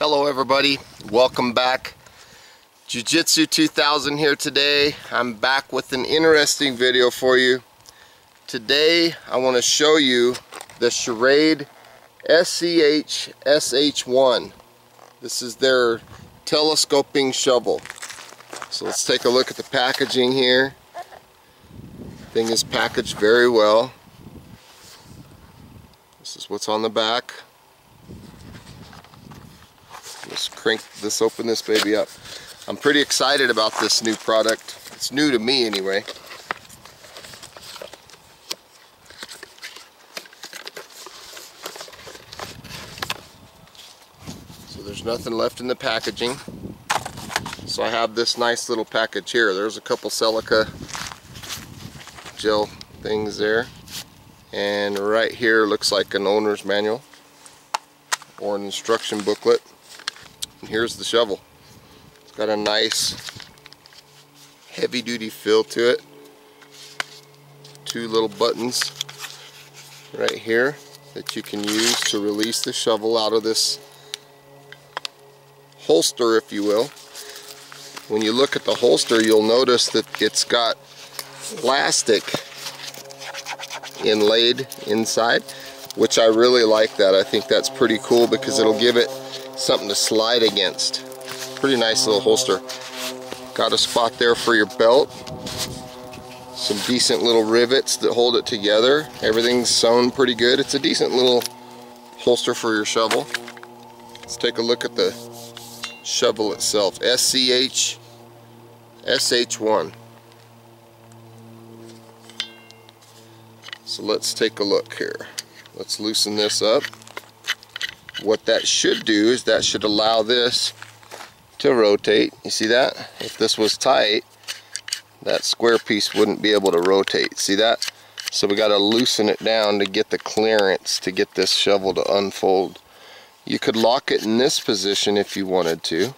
Hello everybody, welcome back. Jiu-Jitsu 2000 here today. I'm back with an interesting video for you. Today I want to show you the Schrade SCHSH1. This is their telescoping shovel. So let's take a look at the packaging here. Thing is packaged very well. This is what's on the back. Let's open this baby up. I'm pretty excited about this new product. It's new to me anyway. So there's nothing left in the packaging. So I have this nice little package here. There's a couple silica gel things there. And right here looks like an owner's manual or an instruction booklet. And here's the shovel. It's got a nice heavy duty feel to it. Two little buttons right here that you can use to release the shovel out of this holster, if you will. When you look at the holster, you'll notice that it's got plastic inlaid inside, which I really like that. I think that's pretty cool because it'll give it something to slide against. Pretty nice little holster. Got a spot there for your belt. Some decent little rivets that hold it together. Everything's sewn pretty good. It's a decent little holster for your shovel. Let's take a look at the shovel itself. SCHSH1. So let's take a look here. Let's loosen this up. What that should do is that should allow this to rotate. You see that? If this was tight, that square piece wouldn't be able to rotate. See that? So we got to loosen it down to get the clearance to get this shovel to unfold. You could lock it in this position if you wanted to.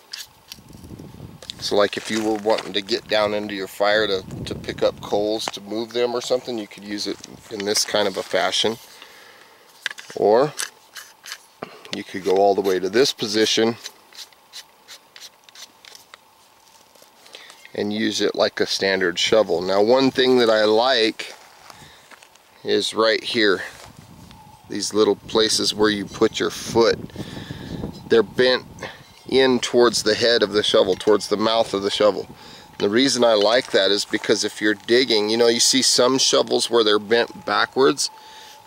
So like if you were wanting to get down into your fire to pick up coals to move them or something, you could use it in this kind of a fashion. Or you could go all the way to this position and use it like a standard shovel. Now one thing that I like is right here. These little places where you put your foot. They're bent in towards the head of the shovel, towards the mouth of the shovel. The reason I like that is because if you're digging, you know, you see some shovels where they're bent backwards.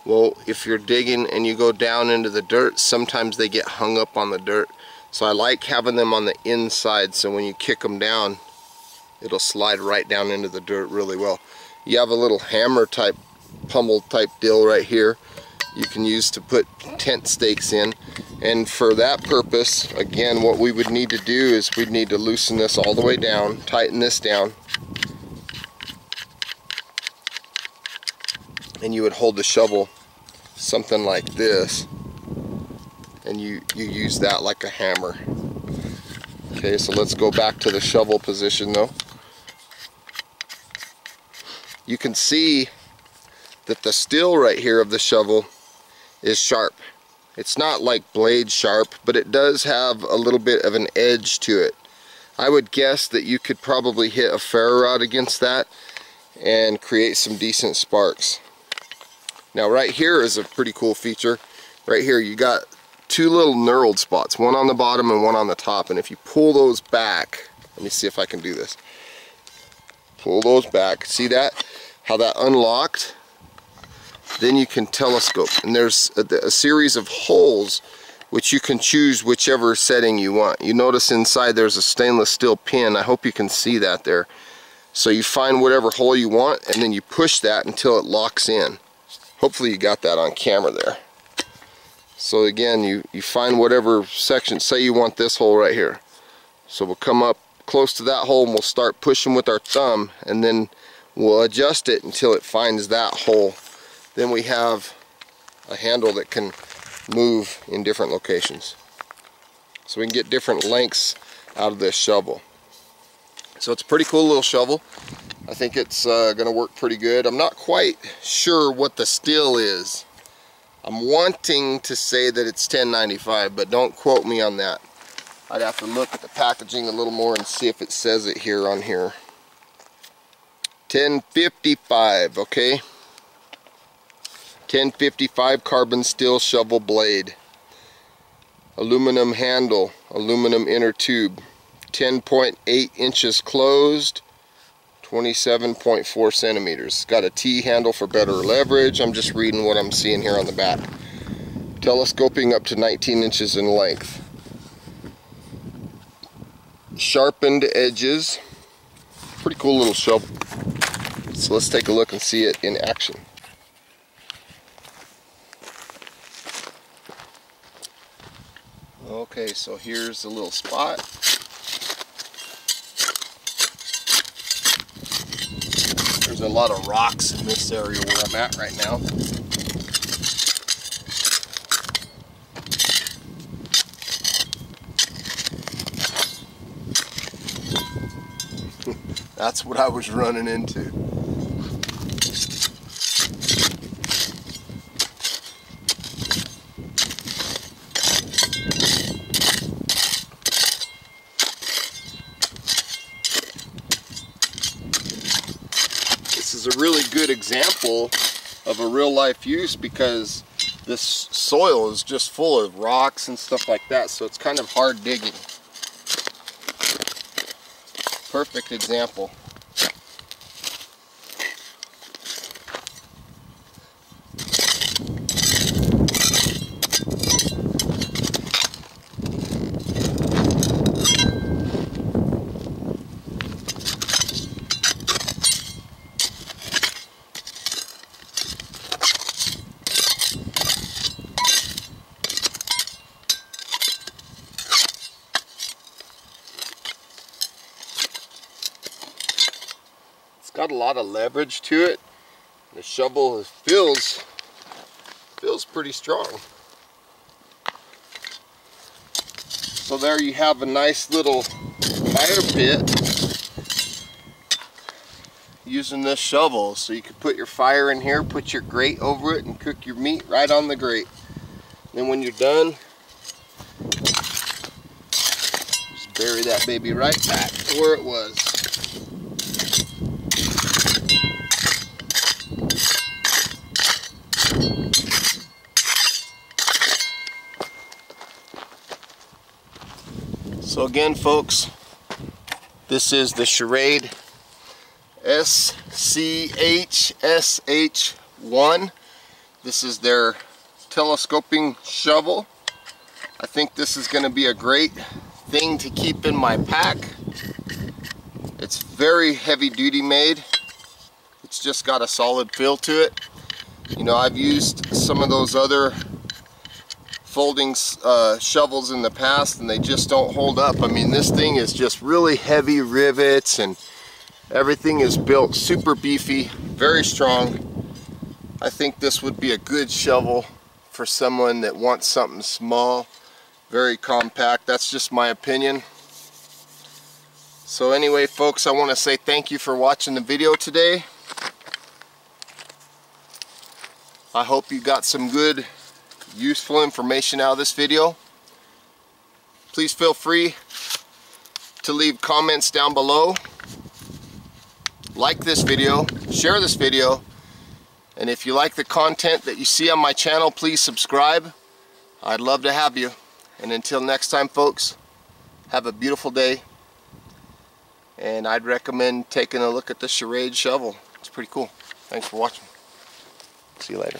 Well, if you're digging and you go down into the dirt, sometimes they get hung up on the dirt. So I like having them on the inside, so when you kick them down, it'll slide right down into the dirt really well. You have a little hammer type, pummel type deal right here you can use to put tent stakes in. And for that purpose, again, what we would need to do is we'd need to loosen this all the way down, tighten this down, and you would hold the shovel something like this, and you use that like a hammer. Okay, so let's go back to the shovel position though. You can see that the steel right here of the shovel is sharp. It's not like blade sharp, but it does have a little bit of an edge to it. I would guess that you could probably hit a ferro rod against that and create some decent sparks. Now right here is a pretty cool feature. Right here you got two little knurled spots, one on the bottom and one on the top, and if you pull those back, let me see if I can do this. Pull those back, see that? How that unlocked? Then you can telescope, and there's a series of holes which you can choose whichever setting you want. You notice inside there's a stainless steel pin. I hope you can see that there. So you find whatever hole you want and then you push that until it locks in. Hopefully you got that on camera there. So again, you find whatever section. Say you want this hole right here. So we'll come up close to that hole and we'll start pushing with our thumb, and then we'll adjust it until it finds that hole. Then we have a handle that can move in different locations. So we can get different lengths out of this shovel. So it's a pretty cool little shovel. I think it's going to work pretty good. I'm not quite sure what the steel is. I'm wanting to say that it's 1095, but don't quote me on that. I'd have to look at the packaging a little more and see if it says it here on here. 1055, okay? 1055 carbon steel shovel blade. Aluminum handle, aluminum inner tube. 10.8 inches closed, 27.4 centimeters. Got a T handle for better leverage. I'm just reading what I'm seeing here on the back. Telescoping up to 19 inches in length. Sharpened edges. Pretty cool little shovel. So let's take a look and see it in action. Okay, so here's a little spot. There's a lot of rocks in this area where I'm at right now. That's what I was running into. This is a really good example of a real life use because this soil is just full of rocks and stuff like that, so it's kind of hard digging. Perfect example. Got a lot of leverage to it. The shovel feels pretty strong. So there you have a nice little fire pit using this shovel. So you can put your fire in here, put your grate over it, and cook your meat right on the grate. Then when you're done, just bury that baby right back to where it was. So again, folks, this is the Schrade SCHSH1. This is their telescoping shovel. I think this is going to be a great thing to keep in my pack. It's very heavy duty made. It's just got a solid feel to it. You know, I've used some of those other folding shovels in the past and they just don't hold up. I mean, this thing is just really heavy rivets and everything is built super beefy, very strong. I think this would be a good shovel for someone that wants something small, very compact. That's just my opinion. So anyway, folks, I want to say thank you for watching the video today. I hope you got some good useful information out of this video. Please feel free to leave comments down below. Like this video, share this video, and if you like the content that you see on my channel, please subscribe. I'd love to have you. And until next time, folks, have a beautiful day, and I'd recommend taking a look at the Schrade shovel. It's pretty cool. Thanks for watching. See you later.